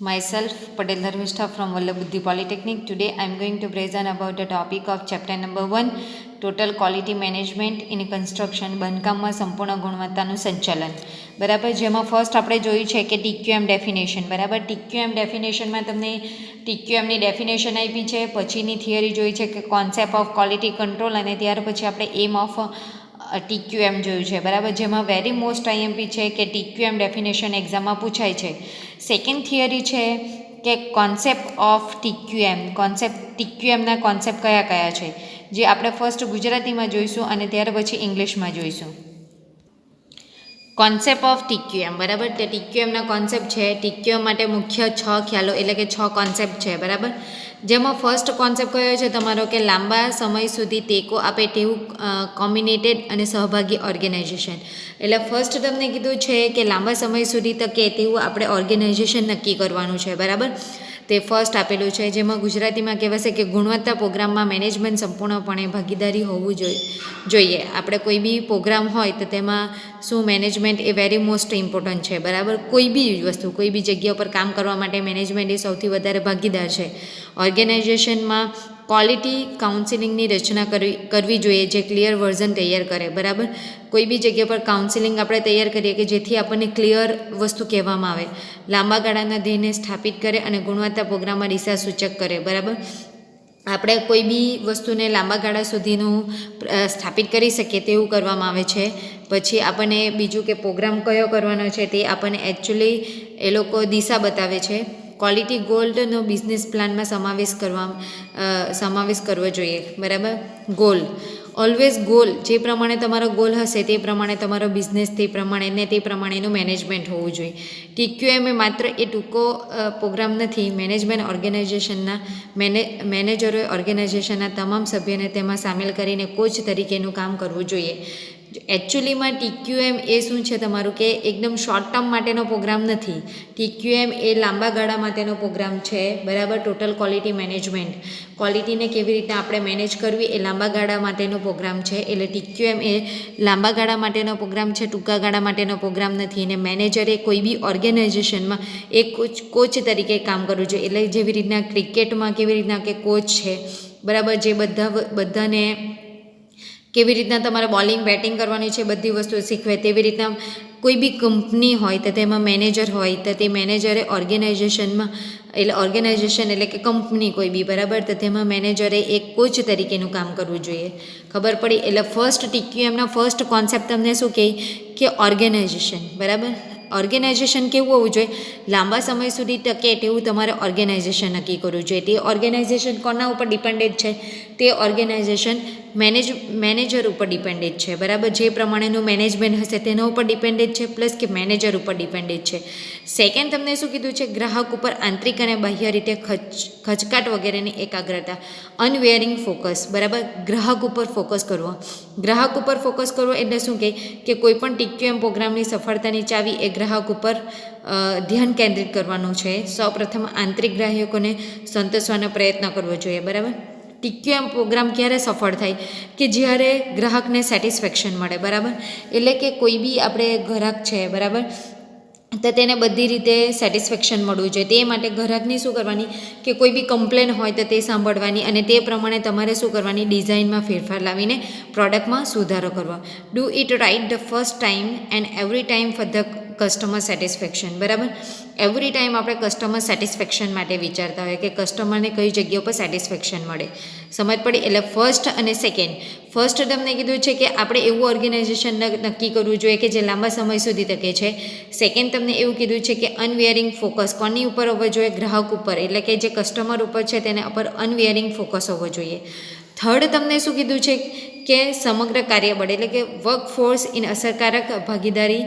Myself, Patel Dharmishta from Vallabhuddhi Polytechnic. Today I am going to present about the topic of chapter number 1, Total Quality Management in Construction, બાંધકામમાં સંપૂર્ણ ગુણવત્તાનું સંચાલન. બરાબર, જેમાં first આપણે જોયું છે કે TQM ડેફિનેશન. બરાબર, TQM ડેફિનેશનમાં તમને TQMની ડેફિનેશન આપી છે, પછીની થિયરી જોઈ છે કે કોન્સેપ્ટ ઓફ ક્વોલિટી કંટ્રોલ, અને ત્યાર પછી આપણે એમ ઓફ TQM જોયું છે. બરાબર, જેમાં વેરી મોસ્ટ IMP છે કે TQM ડેફિનેશન એક્ઝામમાં પૂછાય છે. સેકન્ડ થિયરી છે કે કોન્સેપ્ટ ઓફ TQM. TQMના કોન્સેપ્ટ કયા કયા છે, જે આપણે ફર્સ્ટ ગુજરાતીમાં જોઈશું અને ત્યાર પછી ઇંગ્લિશમાં જોઈશું. Concept of TQM. બરાબર, તે TQMના કોન્સેપ્ટ છે. TQM માટે મુખ્ય 6 ખ્યાલો એટલે કે 6 કોન્સેપ્ટ છે. બરાબર, જેમાં ફર્સ્ટ કોન્સેપ્ટ કયો છે તમારો કે લાંબા સમય સુધી ટેકો આપે તેવું કોમ્બિનેટેડ અને સહભાગી ઓર્ગેનાઇઝેશન. એટલે ફર્સ્ટ તમને કીધું છે કે લાંબા સમય સુધી તકે તેવું આપણે ઓર્ગેનાઇઝેશન નક્કી કરવાનું છે. બરાબર, તે ફર્સ્ટ આપેલું છે, જેમાં ગુજરાતીમાં કહેવાશે કે ગુણવત્તા પ્રોગ્રામમાં મેનેજમેન્ટ સંપૂર્ણપણે ભાગીદારી હોવું જોઈએ. આપણે કોઈ બી પ્રોગ્રામ હોય તો તેમાં શું મેનેજમેન્ટ એ વેરી મોસ્ટ ઇમ્પોર્ટન્ટ છે. બરાબર, કોઈ બી વસ્તુ કોઈ બી જગ્યા ઉપર કામ કરવા માટે મેનેજમેન્ટ એ સૌથી વધારે ભાગીદાર છે. ઓર્ગેનાઇઝેશનમાં ક્વોલિટી કાઉન્સિલિંગની રચના કરવી જોઈએ, જે ક્લિયર વર્ઝન તૈયાર કરે. બરાબર, કોઈ બી જગ્યા પર કાઉન્સિલિંગ આપણે તૈયાર કરીએ કે જેથી આપણને ક્લિયર વસ્તુ કહેવામાં આવે, લાંબા ગાળાના ધ્યેયને સ્થાપિત કરે અને ગુણવત્તા પ્રોગ્રામમાં દિશા સૂચક કરે. બરાબર, આપણે કોઈ બી વસ્તુને લાંબા ગાળા સુધીનું સ્થાપિત કરી શકીએ તેવું કરવામાં આવે છે. પછી આપણને બીજું કે પ્રોગ્રામ કયો કરવાનો છે તે આપણને એકચ્યુઅલી એ લોકો દિશા બતાવે છે. ક્વોલિટી ગોલ્ડનો બિઝનેસ પ્લાનમાં સમાવેશ કરવો જોઈએ. બરાબર, ગોલ ઓલવેઝ ગોલ, જે પ્રમાણે તમારો ગોલ હશે તે પ્રમાણે તમારો બિઝનેસ તે પ્રમાણેનું મેનેજમેન્ટ હોવું જોઈએ. TQM એ માત્ર એ ટૂંકો પ્રોગ્રામ નથી. ઓર્ગેનાઇઝેશનના મેનેજરોએ ઓર્ગેનાઇઝેશનના તમામ સભ્યોને તેમાં સામેલ કરીને કોચ તરીકેનું કામ કરવું જોઈએ. એકચ્યુઅલીમાં TQM એ શું છે તમારું કે એકદમ શોર્ટ ટર્મ માટેનો પ્રોગ્રામ નથી. TQM એ લાંબા ગાળા માટેનો પ્રોગ્રામ છે. બરાબર, ટોટલ ક્વોલિટી મેનેજમેન્ટ, ક્વોલિટીને કેવી રીતે આપણે મેનેજ કરવી એ લાંબા ગાળા માટેનો પ્રોગ્રામ છે. એટલે TQM એ લાંબા ગાળા માટેનો પ્રોગ્રામ છે, ટૂંકા ગાળા માટેનો પ્રોગ્રામ નથી. અને મેનેજરે કોઈ બી ઓર્ગેનાઇઝેશનમાં એક કોચ તરીકે કામ કરવું જોઈએ. એટલે જેવી રીતના ક્રિકેટમાં કેવી રીતના કે કોચ છે. બરાબર, જે બધાને કેવી રીતના તમારે બોલિંગ બેટિંગ કરવાની છે બધી વસ્તુ શીખવે, તેવી રીતના કોઈ બી કંપની હોય તો તેમાં મેનેજર હોય તો તે મેનેજરે ઓર્ગેનાઇઝેશન એટલે કે કંપની કોઈ બી. બરાબર, તો તેમાં મેનેજરે એક કોચ તરીકેનું કામ કરવું જોઈએ. ખબર પડી? એટલે ફર્સ્ટ TQMના ફર્સ્ટ કોન્સેપ્ટ તમને શું કહે કે ઓર્ગેનાઇઝેશન. બરાબર, ઓર્ગેનાઇઝેશન કેવું હોવું જોઈએ, લાંબા સમય સુધી ટકે તેવું તમારે ઓર્ગેનાઇઝેશન નક્કી કરવું જોઈએ. તે ઓર્ગેનાઇઝેશન કોના ઉપર ડિપેન્ડેડ છે? તે ઓર્ગેનાઇઝેશન મેનેજર ઉપર ડિપેન્ડેડ છે. બરાબર, જે પ્રમાણેનું મેનેજમેન્ટ હશે તેના ઉપર ડિપેન્ડેડ છે, પ્લસ કે મેનેજર ઉપર ડિપેન્ડેડ છે. સેકન્ડ તમને શું કીધું છે, ગ્રાહક ઉપર આંતરિક અને બાહ્ય રીતે ખચકાટ વગેરેની એકાગ્રતા, અનવેરિંગ ફોકસ. બરાબર, ગ્રાહક ઉપર ફોકસ કરવો. ગ્રાહક ઉપર ફોકસ કરવો એટલે શું કે કોઈ પણ TQM પ્રોગ્રામની સફળતાની ચાવી એ ગ્રાહક ઉપર ધ્યાન કેન્દ્રિત કરવાનું છે. સૌપ્રથમ આંતરિક ગ્રાહકોને સંતોષવાનો પ્રયત્ન કરવો જોઈએ. બરાબર, TQM પ્રોગ્રામ ક્યારે સફળ થાય કે જ્યારે ગ્રાહકને સેટિસ્ફેક્શન મળે. બરાબર, એટલે કે કોઈ બી આપણે ગ્રાહક છે. બરાબર, તો તેને બધી રીતે સેટિસ્ફેક્શન મળવું જોઈએ. તે માટે ગ્રાહકની શું કરવાની કે કોઈ બી કમ્પ્લેન હોય તો તે સાંભળવાની અને તે પ્રમાણે તમારે શું કરવાની, ડિઝાઇનમાં ફેરફાર લાવીને પ્રોડક્ટમાં સુધારો કરવા. Do eat write the first time and every time for the customer satisfaction. બરાબર, એવરી ટાઈમ આપણે કસ્ટમર સેટિસ્ફેક્શન માટે વિચારતા હોય કે કસ્ટમરને કઈ જગ્યા ઉપર સેટિસ્ફેક્શન મળે. સમજ પડી? એટલે ફર્સ્ટ અને સેકન્ડ. ફર્સ્ટ તમને કીધું છે કે આપણે એવું ઓર્ગેનાઇઝેશન નક્કી કરવું જોઈએ કે જે લાંબા સમય સુધી ટકે છે. સેકન્ડ તમને એવું કીધું છે કે અનવેરિંગ ફોકસ કોની ઉપર હોવો જોઈએ, ગ્રાહક ઉપર, એટલે કે જે કસ્ટમર ઉપર છે તેના ઉપર અનવેરિંગ ફોકસ હોવો જોઈએ. થર્ડ તમને શું કીધું છે કે સમગ્ર કાર્યબળ એટલે કે વર્કફોર્સ ઇન અસરકારક ભાગીદારી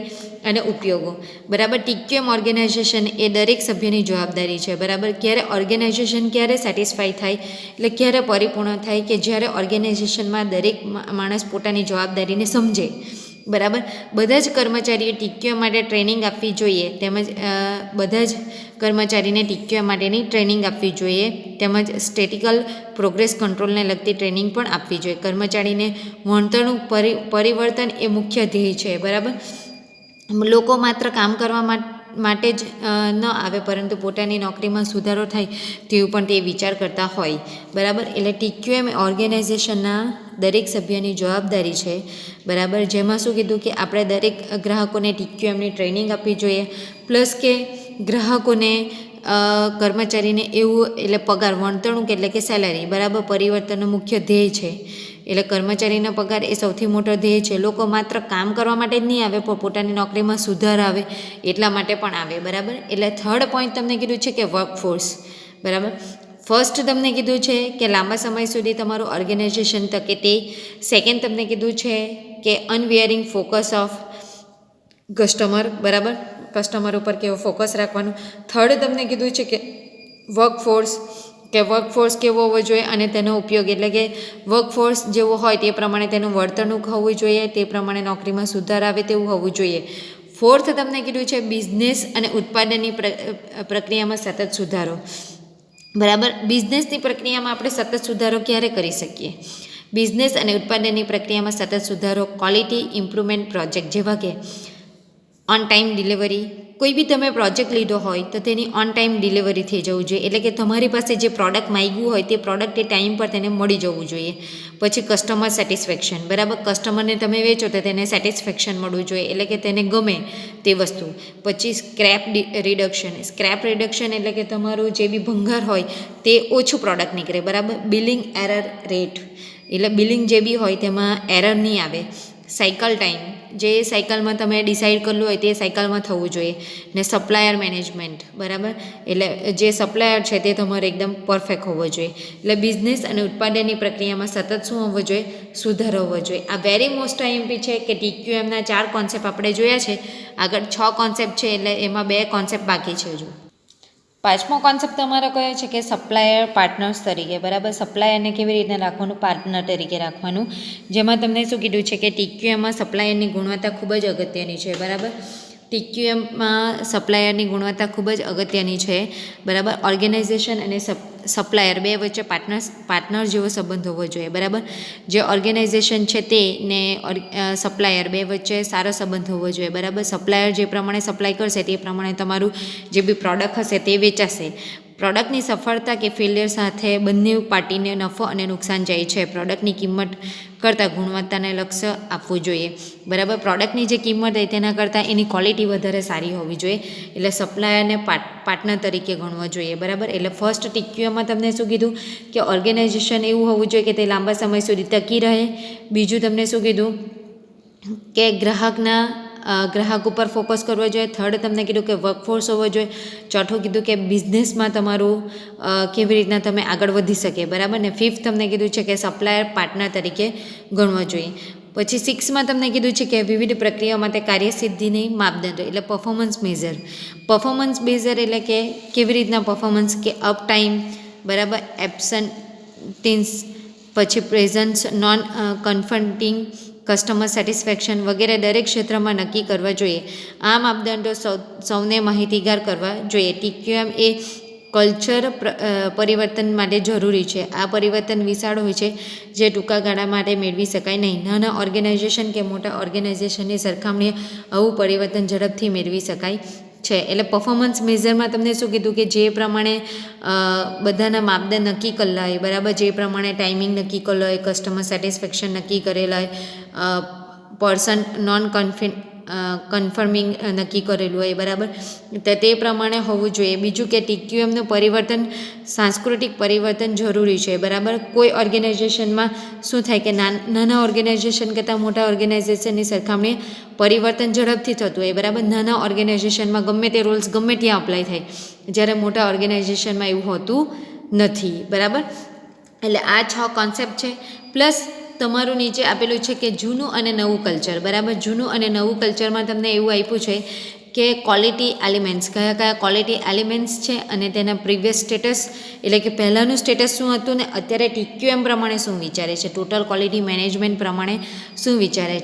અને ઉપયોગો. બરાબર, TQM ઓર્ગેનાઇઝેશન એ દરેક સભ્યની જવાબદારી છે. બરાબર, ઓર્ગેનાઇઝેશન ક્યારે સેટિસ્ફાઈ થાય એટલે ક્યારે પરિપૂર્ણ થાય કે જ્યારે ઓર્ગેનાઇઝેશનમાં દરેક માણસ પોતાની જવાબદારીને સમજે. બરાબર, બધા જ કર્મચારીઓ TQM માટે ટ્રેનિંગ આપવી જોઈએ. તેમજ બધા જ કર્મચારીને TQM માટેની ટ્રેનિંગ આપવી જોઈએ. તેમજ સ્ટેટિકલ પ્રોગ્રેસ કંટ્રોલને લગતી ટ્રેનિંગ પણ આપવી જોઈએ. કર્મચારીને વર્તણૂક પરિવર્તન એ મુખ્ય ધ્યેય છે. બરાબર, લોકો માત્ર કામ કરવા માટે જ ન આવે, પરંતુ પોતાની નોકરીમાં સુધારો થાય તેવું પણ તે વિચાર કરતા હોય, બરાબર. એટલે TQM ઓર્ગેનાઇઝેશનના દરેક સભ્યની જવાબદારી છે, બરાબર. જેમાં શું કીધું કે આપણે દરેક ગ્રાહકોને TQMની ટ્રેનિંગ આપવી જોઈએ, પ્લસ કે ગ્રાહકોને કર્મચારીને એવું એટલે પગાર વર્તણૂક એટલે કે સેલેરી, બરાબર, પરિવર્તનનો મુખ્ય ધ્યેય છે. એટલે કર્મચારીનો પગાર એ સૌથી મોટો ધ્યેય છે. લોકો માત્ર કામ કરવા માટે જ નહીં આવે, પણ પોતાની નોકરીમાં સુધાર આવે એટલા માટે પણ આવે, બરાબર. એટલે થર્ડ પોઈન્ટ તમને કીધું છે કે વર્કફોર્સ, બરાબર. ફર્સ્ટ તમને કીધું છે કે લાંબા સમય સુધી તમારું ઓર્ગેનાઇઝેશન તકે તે. સેકન્ડ તમને કીધું છે કે અનવેરિંગ ફોકસ ઓફ કસ્ટમર, બરાબર, કસ્ટમર ઉપર કેવો ફોકસ રાખવાનું. થર્ડ તમને કીધું છે કે વર્કફોર્સ કેવો હોવો જોઈએ અને તેનો ઉપયોગ, એટલે કે વર્કફોર્સ જેવો હોય તે પ્રમાણે તેનું વર્તણૂક હોવું જોઈએ, તે પ્રમાણે નોકરીમાં સુધાર આવે તેવું હોવું જોઈએ. ફોર્થ તમને કીધું છે બિઝનેસ અને ઉત્પાદનની પ્રક્રિયામાં સતત સુધારો, બરાબર. બિઝનેસની પ્રક્રિયામાં આપણે સતત સુધારો ક્યારે કરી શકીએ? બિઝનેસ અને ઉત્પાદનની પ્રક્રિયામાં સતત સુધારો ક્વોલિટી ઇમ્પ્રુવમેન્ટ પ્રોજેક્ટ, જેવા કે ઓન ટાઈમ ડિલિવરી. કોઈ બી તમે પ્રોજેક્ટ લીધો હોય તો તેની ઓન ટાઈમ ડિલિવરી થઈ જવું જોઈએ, એટલે કે તમારી પાસે જે પ્રોડક્ટ માંગ્યું હોય તે પ્રોડક્ટ એ ટાઈમ પર તેને મળી જવું જોઈએ. પછી કસ્ટમર સેટિસ્ફેક્શન, બરાબર, કસ્ટમરને તમે વેચો તો તેને સેટિસ્ફેક્શન મળવું જોઈએ, એટલે કે તેને ગમે તે વસ્તુ. પછી સ્ક્રેપ રિડક્શન એટલે કે તમારું જે બી ભંગાર હોય તે ઓછું પ્રોડક્ટ નીકળે, બરાબર. બિલિંગ એરર રેટ, એટલે બિલિંગ જે બી હોય તેમાં એરર નહીં આવે. સાયકલ ટાઈમ, જે સાયકલમાં તમે ડિસાઇડ કરેલું હોય તે સાયકલમાં થવું જોઈએ. ને સપ્લાયર મેનેજમેન્ટ, બરાબર, એટલે જે સપ્લાયર છે તે તમારે એકદમ પરફેક્ટ હોવો જોઈએ. એટલે બિઝનેસ અને ઉત્પાદનની પ્રક્રિયામાં સતત શું હોવો જોઈએ? સુધારો હોવો જોઈએ. આ વેરી મોસ્ટ આઈએમપી છે કે TQMના 4 કોન્સેપ્ટ આપણે જોયા છે. આગળ 6 કોન્સેપ્ટ છે, એટલે એમાં 2 કોન્સેપ્ટ બાકી છે. જો પાંચમો કોન્સેપ્ટ તમારો કયો છે કે સપ્લાયર પાર્ટનર્સ તરીકે, બરાબર. સપ્લાયરને કેવી રીતના રાખવાનું? પાર્ટનર તરીકે રાખવાનું. જેમાં તમને શું કીધું છે કે TQMમાં સપ્લાયરની ગુણવત્તા ખૂબ જ અગત્યની છે, બરાબર. TQMમાં સપ્લાયરની ગુણવત્તા ખૂબ જ અગત્યની છે, બરાબર. ઓર્ગેનાઇઝેશન અને સપ્લાયર બે વચ્ચે પાર્ટનર જેવો સંબંધ હોવો જોઈએ, બરાબર. જે ઓર્ગેનાઇઝેશન છે તે ને સપ્લાયર બે વચ્ચે સારો સંબંધ હોવો જોઈએ, બરાબર. સપ્લાયર જે પ્રમાણે સપ્લાય કરશે તે પ્રમાણે તમારું જે બી પ્રોડક્ટ હશે તે વેચાશે. પ્રોડક્ટની સફળતા કે ફેલિયર સાથે બંને પાર્ટીને નફો અને નુકસાન જાય છે. પ્રોડક્ટની કિંમત કરતાં ગુણવત્તાને લક્ષ્ય આપવું જોઈએ, બરાબર. પ્રોડક્ટની જે કિંમત હોય તેના કરતાં એની ક્વોલિટી વધારે સારી હોવી જોઈએ. એટલે સપ્લાયરને પાર્ટનર તરીકે ગણવો જોઈએ, બરાબર. એટલે ફર્સ્ટ TQMમાં તમને શું કીધું કે ઓર્ગેનાઇઝેશન એવું હોવું જોઈએ કે તે લાંબા સમય સુધી ટકી રહે. બીજું તમને શું કીધું કે ગ્રાહક ઉપર ફોકસ કરવો જોઈએ. થર્ડ તમને કીધું કે વર્કફોર્સ હોવો જોઈએ. ચોથું કીધું કે બિઝનેસમાં તમારું કેવી રીતના તમે આગળ વધી શકે, બરાબર. ને ફિફ્થ તમને કીધું છે કે સપ્લાયર પાર્ટનર તરીકે ગણવો જોઈએ. પછી 6માં તમને કીધું છે કે વિવિધ પ્રક્રિયાઓ માટે કાર્યસિદ્ધિની માપદંડ, એટલે પરફોર્મન્સ મેઝર. પરફોર્મન્સ મેઝર એટલે કે કેવી રીતના પરફોર્મન્સ, કે અપ ટાઈમ, બરાબર, એબ્સન્ટિન્સ, પછી પ્રેઝન્સ, નોન કન્ફર્ટિંગ, કસ્ટમર સેટિસ્ફેક્શન વગેરે દરેક ક્ષેત્રમાં નક્કી કરવા જોઈએ. આ માપદંડો સૌને માહિતીગાર કરવા જોઈએ. TQM એ કલ્ચર પરિવર્તન માટે જરૂરી છે. આ પરિવર્તન વિશાળ હોય છે જે ટૂંકા ગાળા માટે મેળવી શકાય નહીં. નાના ઓર્ગેનાઇઝેશન કે મોટા ઓર્ગેનાઇઝેશનની સરખામણીએ આવું પરિવર્તન ઝડપથી મેળવી શકાય છે. એટલે પરફોર્મન્સ મેઝરમાં તમને શું કીધું કે જે પ્રમાણે બધાના માપદંડ નક્કી કરેલા હોય, બરાબર, જે પ્રમાણે ટાઈમિંગ નક્કી કરેલો હોય, કસ્ટમર સેટિસ્ફેક્શન નક્કી કરેલા હોય, પર્સન નોન કન્ફર્મિંગ નક્કી કરેલું હોય, બરાબર, તો તે પ્રમાણે હોવું જોઈએ. બીજું કે TQMનું પરિવર્તન, સાંસ્કૃતિક પરિવર્તન જરૂરી છે, બરાબર. કોઈ ઓર્ગેનાઇઝેશનમાં શું થાય કે નાના ઓર્ગેનાઇઝેશન કરતાં મોટા ઓર્ગેનાઇઝેશનની સરખામણીએ પરિવર્તન ઝડપથી થતું હોય, બરાબર. નાના ઓર્ગેનાઇઝેશનમાં ગમે તે રૂલ્સ ગમે ત્યાં અપ્લાય થાય, જ્યારે મોટા ઓર્ગેનાઇઝેશનમાં એવું હોતું નથી, બરાબર. એટલે આ 6 કોન્સેપ્ટ છે. પ્લસ તમારું નીચે આપેલું છે કે જૂનું અને નવું કલ્ચર, બરાબર. જૂનું અને નવું કલ્ચરમાં તમને એવું આપ્યું છે કે ક્વોલિટી એલિમેન્ટ્સ, કયા કયા ક્વોલિટી એલિમેન્ટ્સ છે અને તેના પ્રીવિયસ સ્ટેટસ, એટલે કે પહેલાંનું સ્ટેટસ શું હતું ને અત્યારે TQM પ્રમાણે શું વિચારે છે, ટોટલ ક્વોલિટી મેનેજમેન્ટ પ્રમાણે શું વિચારે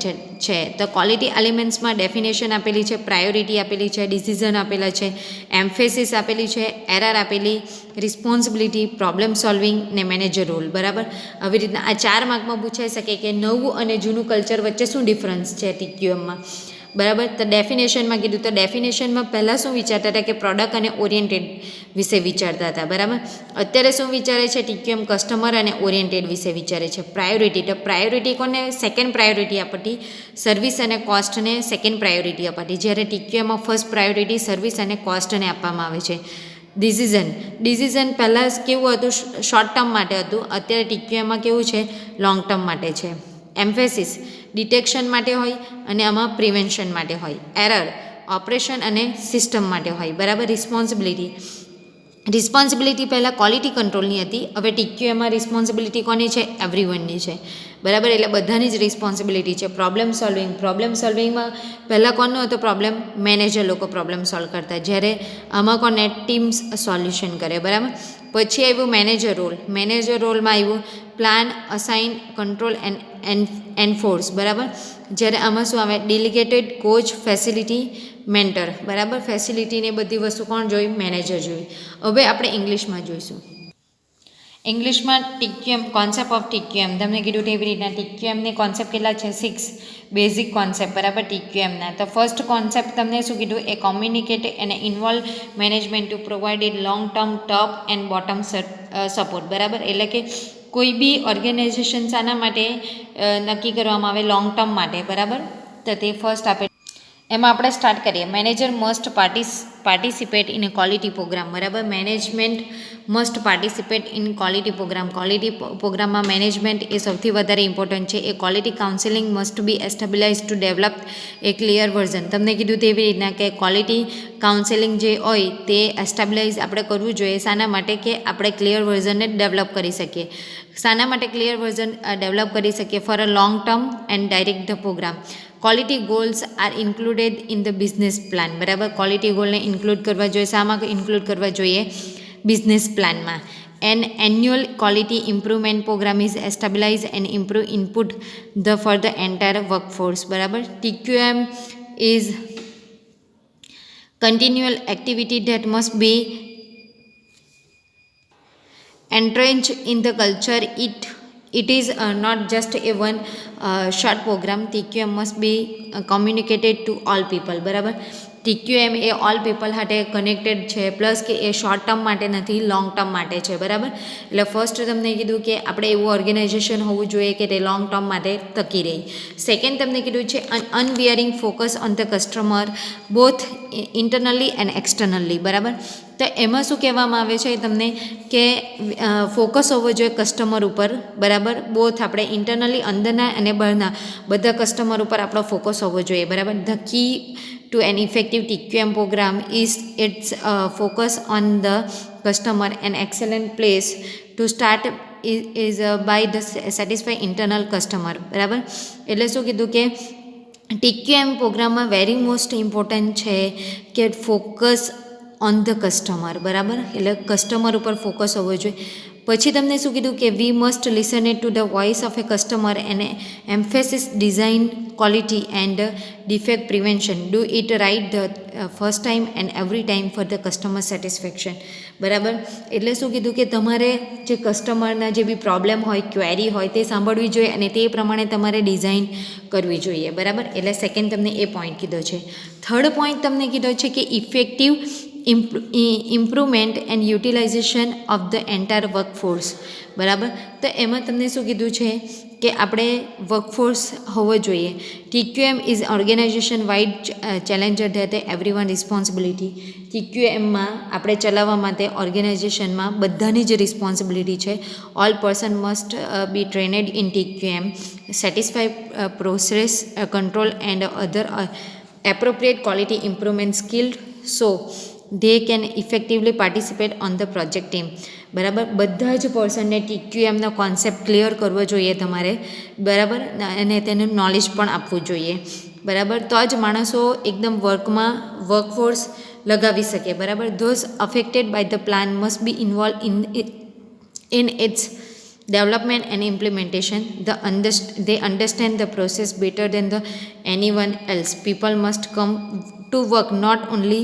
છે. તો ક્વોલિટી એલિમેન્ટ્સમાં ડેફિનેશન આપેલી છે, પ્રાયોરિટી આપેલી છે, ડિસિઝન આપેલા છે, એમ્ફેસિસ આપેલી છે, એરર આપેલી, રિસ્પોન્સિબિલિટી, પ્રોબ્લેમ સોલ્વિંગ ને મેનેજર રોલ, બરાબર. આવી રીતના આ 4 માર્કમાં પૂછાઈ શકે કે નવું અને જૂનું કલ્ચર વચ્ચે શું ડિફરન્સ છે TQMમાં, બરાબર. તો ડેફિનેશનમાં કીધું તો ડેફિનેશનમાં પહેલાં શું વિચારતા હતા કે પ્રોડક્ટ અને ઓરિએન્ટેડ વિશે વિચારતા હતા. બરાબર. અત્યારે શું વિચારે છે TQM કસ્ટમર અને ઓરિએન્ટેડ વિશે વિચારે છે. પ્રાયોરિટી, તો પ્રાયોરિટી કોને સેકન્ડ પ્રાયોરિટી આપતી, સર્વિસ અને કોસ્ટને સેકન્ડ પ્રાયોરિટી અપાતી, જ્યારે TQMમાં ફર્સ્ટ પ્રાયોરિટી સર્વિસ અને કોસ્ટને આપવામાં આવે છે. ડિસિઝન પહેલાં કેવું હતું, શોર્ટ ટર્મ માટે હતું, અત્યારે TQMમાં કેવું છે, લોંગ ટર્મ માટે છે. એમ્ફેસિસ ડિટેક્શન માટે હોય અને આમાં પ્રિવેન્શન માટે હોય. એરર ઓપરેશન અને સિસ્ટમ માટે હોય. બરાબર. રિસ્પોન્સિબિલિટી પહેલાં ક્વોલિટી કંટ્રોલની હતી, હવે TQMમાં રિસ્પોન્સિબિલિટી કોની છે, એવરીવનની છે. બરાબર. એટલે બધાની જ રિસ્પોન્સિબિલિટી છે. પ્રોબ્લેમ સોલ્વિંગમાં પહેલાં કોનો હતો પ્રોબ્લેમ, મેનેજર લોકો પ્રોબ્લેમ સોલ્વ કરતા, જ્યારે આમાં કોને ટીમ્સ સોલ્યુશન કરે. બરાબર. પછી આવ્યું મેનેજર રોલમાં આવ્યું plan, assign, control and enforce. બરાબર. જ્યારે આમાં શું આવે, ડેલિગેટેડ, કોચ, ફેસિલિટી, મેન્ટર. બરાબર. ફેસિલિટીને બધી વસ્તુ કોણ જોઈ, મેનેજર જોઈ. હવે આપણે ઇંગ્લિશમાં જોઈશું. ઇંગ્લિશમાં TQM, કોન્સેપ્ટ ઓફ TQM તમને કીધું એવી રીતના TQMની કોન્સેપ્ટ કેટલા છે, 6 બેઝિક કોન્સેપ્ટ. બરાબર. TQMના તો ફર્સ્ટ કોન્સેપ્ટ તમને શું કીધું, એ કોમ્યુનિકેટ અને involve management to provided long term, top and bottom support. બરાબર. એટલે કે કોઈ બી ઓર્ગેનાઇઝેશન શાના માટે નક્કી કરવામાં આવે, લોંગ ટર્મ માટે. બરાબર. તો તે ફર્સ્ટ આપે. એમાં આપણે સ્ટાર્ટ કરીએ. Manager must participate in a quality program. બરાબર. Management must participate in quality program. Quality પ્રોગ્રામમાં મેનેજમેન્ટ એ સૌથી વધારે ઇમ્પોર્ટન્ટ છે. A quality counselling must be establish to develop a clear version. તમને કીધું તેવી રીતના કે ક્વોલિટી કાઉન્સિલિંગ જે હોય તે એસ્ટેબ્લાઇઝ આપણે કરવું જોઈએ. શાના માટે, કે આપણે ક્લિયર વર્ઝનને ડેવલપ કરી શકીએ. શાના માટે ક્લિયર વર્ઝન ડેવલપ કરી શકીએ, for a long term and direct the program. Quality goals are included in the business plan. બરાબર. ક્વોલિટી ગોલને ઇન્ક્લુડ કરવા જોઈએ. શામાં ઇન્ક્લુડ કરવા જોઈએ, બિઝનેસ પ્લાનમાં. An annual quality improvement program is establish and improve input the for the entire workforce. બરાબર. TQM ઇઝ continual activity that must be entrenched in the culture. It is not just a one short program. TQM must be communicated to all people. બરાબર. TQM એ all people સાથે connected છે, plus કે એ short term માટે નથી, long term માટે છે. બરાબર. એટલે ફર્સ્ટ તમને કીધું કે આપણે એવું ઓર્ગેનાઇઝેશન હોવું જોઈએ કે તે લોંગ ટર્મ માટે ટકી રહે. સેકન્ડ તમને કીધું છે unwearing focus on the customer both internally and externally. બરાબર. તો એમાં શું કહેવામાં આવે છે તમને, કે ફોકસ હોવો જોઈએ કસ્ટમર ઉપર. બરાબર. બોથ આપણે ઇન્ટરનલી અંદરના અને બહારના બધા કસ્ટમર ઉપર આપણો ફોકસ હોવો જોઈએ. બરાબર. The key to an effective TQM program is its focus on the customer. An excellent place to start is by the satisfy internal customer. બરાબર. એટલે શું કીધું કે TQM પ્રોગ્રામમાં વેરી મોસ્ટ ઇમ્પોર્ટન્ટ છે કે ફોકસ ઓન ધ કસ્ટમર. બરાબર. એટલે કસ્ટમર ઉપર ફોકસ હોવો જોઈએ. પછી તમને શું કીધું કે we must listen it to the voice of A customer and emphasis design quality and defect prevention. Do eat write the first time and every time for the customer satisfaction. બરાબર. એટલે શું કીધું કે તમારે જે કસ્ટમરના જે બી પ્રોબ્લેમ હોય, query હોય, તે સાંભળવી જોઈએ અને તે પ્રમાણે તમારે ડિઝાઇન કરવી જોઈએ. બરાબર. એટલે સેકન્ડ તમને એ પોઈન્ટ કીધો છે. થર્ડ પોઈન્ટ તમને કીધો છે કે effective improvement and utilization of the entire workforce. બરાબર. તો એમાં તમને શું કીધું છે કે આપણે વર્કફોર્સ હોવો જોઈએ. TQM is organization wide challenger that everyone responsibility. TQMમાં આપણે ચલાવવા માટે ઓર્ગેનાઇઝેશનમાં બધાની જ રિસ્પોન્સિબિલિટી છે. All person must be trained in TQM, satisfy process control and other appropriate quality improvement skilled so they can effectively participate on the project team. બરાબર. બધા જ પર્સનને TQMનો કોન્સેપ્ટ ક્લિયર કરવો જોઈએ તમારે. બરાબર. અને તેનું નોલેજ પણ આપવું જોઈએ. બરાબર. તો જ માણસો એકદમ વર્કફોર્સ લગાવી શકે. બરાબર. Those affected by the plan must be involve in its development and implementation. They understand the process better than anyone else. People must come to work not only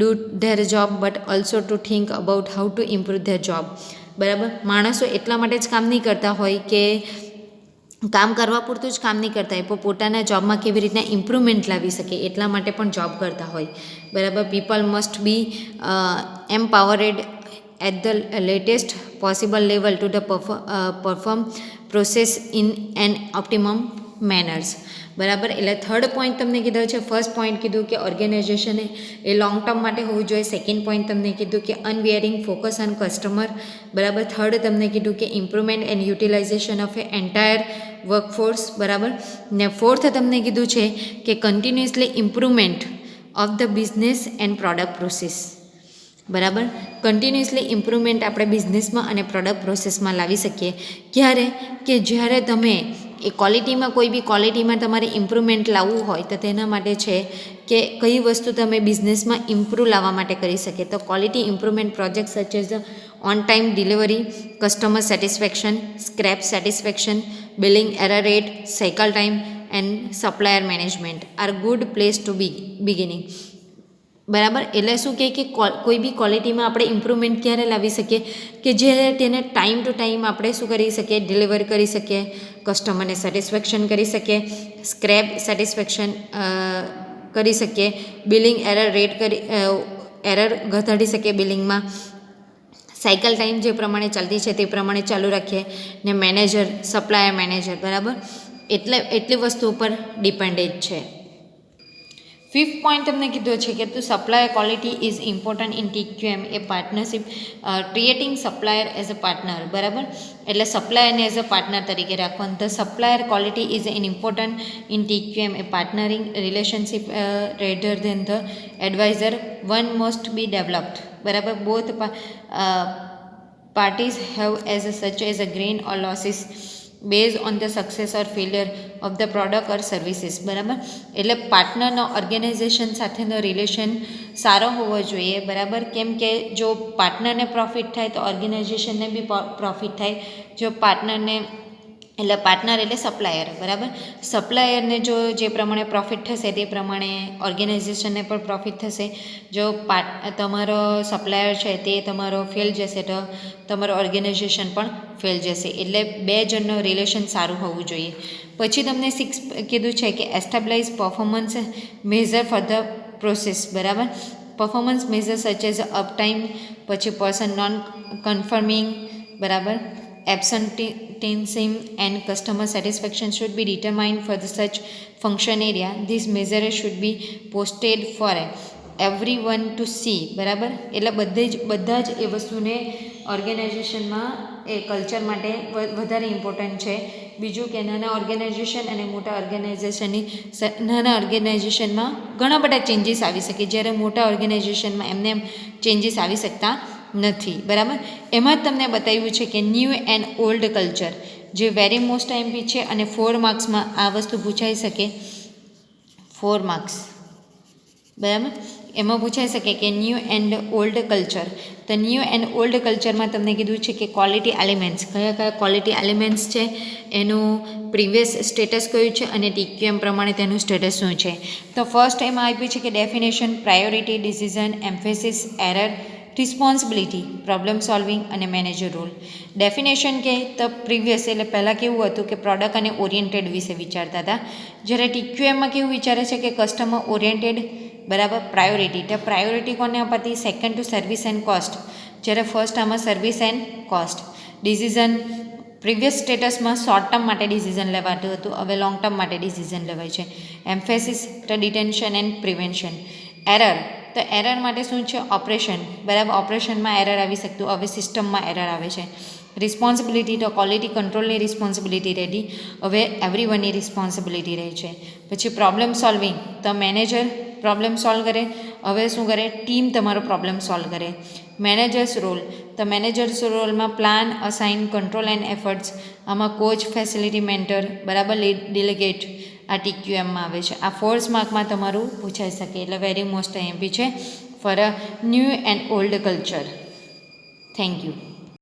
do their job but also to think about how to improve their job. બરાબર. માણસો એટલા માટે જ કામ નહીં કરતા હોય કે કામ કરવા પૂરતું જ કામ નહીં કરતા હોય, પણ પોતાના જોબમાં કેવી રીતના ઇમ્પ્રુવમેન્ટ લાવી શકે એટલા માટે પણ જોબ કરતા હોય, બરાબર. People must be empowered at the latest possible level to the perform process in an optimum manners, બરાબર. એટલે થર્ડ પોઈન્ટ તમને કીધો છે, ફર્સ્ટ પોઈન્ટ કીધું કે ઓર્ગેનાઇઝેશન એ લોંગ ટર્મ માટે હોવું જોઈએ. સેકન્ડ પોઈન્ટ તમને કીધું કે અનવેરિંગ ફોકસ ઓન કસ્ટમર, બરાબર. થર્ડ તમને કીધું કે improvement and utilization of a entire workforce, બરાબર. ને ફોર્થ તમને કીધું છે કે continuously improvement of the business and product process, બરાબર. કન્ટિન્યુઅસલી ઇમ્પ્રુવમેન્ટ આપણે બિઝનેસમાં અને પ્રોડક્ટ પ્રોસેસમાં લાવી શકીએ. ક્યારે કે જ્યારે તમે એ ક્વોલિટીમાં કોઈ બી ક્વોલિટીમાં તમારે ઇમ્પ્રુવમેન્ટ લાવવું હોય તો તેના માટે છે કે કઈ વસ્તુ તમે બિઝનેસમાં ઇમ્પ્રૂવ લાવવા માટે કરી શકે. તો quality improvement project such as on time delivery, customer satisfaction, scrap satisfaction, billing error rate, cycle time and supplier management are good place to beginning, બરાબર. એટલે શું કહે કે કોઈ બી ક્વોલિટીમાં આપણે ઇમ્પ્રુવમેન્ટ ક્યારે લાવી શકીએ કે જ્યારે તેને ટાઈમ ટુ ટાઈમ આપણે શું કરી શકીએ, ડિલિવર કરી શકીએ, કસ્ટમરને સેટિસ્ફેક્શન કરી શકીએ, સ્ક્રેપ સેટિસ્ફેક્શન કરી શકીએ, બિલિંગ એરર રેટ એરર ઘટાડી શકીએ બિલિંગમાં, સાયકલ ટાઈમ જે પ્રમાણે ચાલતી છે તે પ્રમાણે ચાલુ રાખીએ, ને મેનેજર, સપ્લાયર મેનેજર, બરાબર. એટલી વસ્તુ ઉપર ડિપેન્ડેડ છે. ફિફ્થ પોઈન્ટ તમને કીધો છે કે તું supplier quality is important in TQM a partnership, creating supplier as a partner, બરાબર. એટલે સપ્લાયરને એઝ અ પાર્ટનર તરીકે રાખવાનું. The supplier quality is an important in TQM a partnering relationship rather than the adviser one must be developed, બરાબર. Both parties have as such as a gain or losses based on the success or failure of the product or services, બરાબર. એટલે પાર્ટનરનો organisation સાથેનો relation સારો હોવો જોઈએ, બરાબર. કેમ કે જો પાર્ટનરને પ્રોફિટ થાય તો ઓર્ગેનાઇઝેશનને બી પ્રોફિટ થાય. જો પાર્ટનરને એટલે પાર્ટનર એટલે સપ્લાયર, બરાબર. સપ્લાયરને જો જે પ્રમાણે પ્રોફિટ થશે તે પ્રમાણે ઓર્ગેનાઇઝેશનને પણ પ્રોફિટ થશે. જો તમારો સપ્લાયર છે તે તમારો ફેલ જશે તો તમારો ઓર્ગેનાઇઝેશન પણ ફેલ જશે. એટલે બે જણનું રિલેશન સારું હોવું જોઈએ. પછી તમને 6 કીધું છે કે establish performance measure for the process, બરાબર. Performance measure such as up time, પછી પર્સન નોન કન્ફર્મિંગ, બરાબર. absenteeism and customer satisfaction should be determined for the such function area. This measure should be posted for everyone to see, બરાબર. એટલે બધા જ એ વસ્તુને ઓર્ગેનાઇઝેશનમાં એ culture માટે વધારે important છે. બીજું કે નાના ઓર્ગેનાઇઝેશન અને મોટા નાના ઓર્ગેનાઇઝેશનમાં ઘણા બધા ચેન્જીસ આવી શકે, જ્યારે મોટા ઓર્ગેનાઇઝેશનમાં એમને એમ ચેન્જીસ આવી શકતા નથી, બરાબર. એમાં જ તમને બતાવ્યું છે કે ન્યૂ એન્ડ ઓલ્ડ કલ્ચર જે વેરી મોસ્ટ એમપી છે અને 4 માર્ક્સમાં આ વસ્તુ પૂછાઈ શકે. 4 માર્ક્સ, બરાબર. એમાં પૂછાઈ શકે કે ન્યૂ એન્ડ ઓલ્ડ કલ્ચર. તો ન્યૂ એન્ડ ઓલ્ડ કલ્ચરમાં તમને કીધું છે કે ક્વોલિટી એલિમેન્ટ્સ, કયા ક્વોલિટી એલિમેન્ટ્સ છે, એનું પ્રીવિયસ સ્ટેટસ કયું છે અને TQM પ્રમાણે તેનું સ્ટેટસ શું છે. તો ફર્સ્ટ એમાં આપ્યું છે કે definition, priority, decision, emphasis, error, responsibility, problem solving અને મેનેજર રોલ. ડેફિનેશન કે તો પ્રીવિયસ એટલે પહેલાં કેવું હતું કે પ્રોડક્ટ અને ઓરિએન્ટેડ વિશે વિચારતા હતા, જ્યારે TQMમાં કેવું વિચારે છે કે કસ્ટમર ઓરિએન્ટેડ, બરાબર. પ્રાયોરિટી, તો પ્રાયોરિટી કોને અપાતી, second to service and cost, જ્યારે ફર્સ્ટ આમાં service and cost. Decision, previous સ્ટેટસમાં શોર્ટ ટર્મ માટે ડિસિઝન લેવાતું હતું, હવે લોંગ ટર્મ માટે ડિસિઝન લેવાય છે. એમ્ફેસિસ, તો ડિટેન્શન એન્ડ પ્રિવેન્શન. એરર, તો એરર માટે શું છે, ઓપરેશન, બરાબર. ઓપરેશનમાં એરર આવી શકતું, હવે સિસ્ટમમાં એરર આવે છે. રિસ્પોન્સિબિલિટી, તો ક્વોલિટી કંટ્રોલની રિસ્પોન્સિબિલિટી રહેતી, હવે એવરીવનની રિસ્પોન્સિબિલિટી રહે છે. પછી પ્રોબ્લેમ સોલ્વિંગ, તો મેનેજર પ્રોબ્લેમ સોલ્વ કરે, હવે શું કરે, ટીમ તમારો પ્રોબ્લેમ સોલ્વ કરે. મેનેજર્સ રોલ, તો મેનેજર્સ રોલમાં plan, assign, control and efforts, આમાં કોચ, ફેસિલિટી મેન્ટર, બરાબર, લીડ, ડેલિગેટ, આ TQMમાં આવે છે. આ 4 માર્કમાં તમારું પૂછાઈ શકે, એટલે વેરી મોસ્ટ એમપી છે for a new and old culture. Thank you.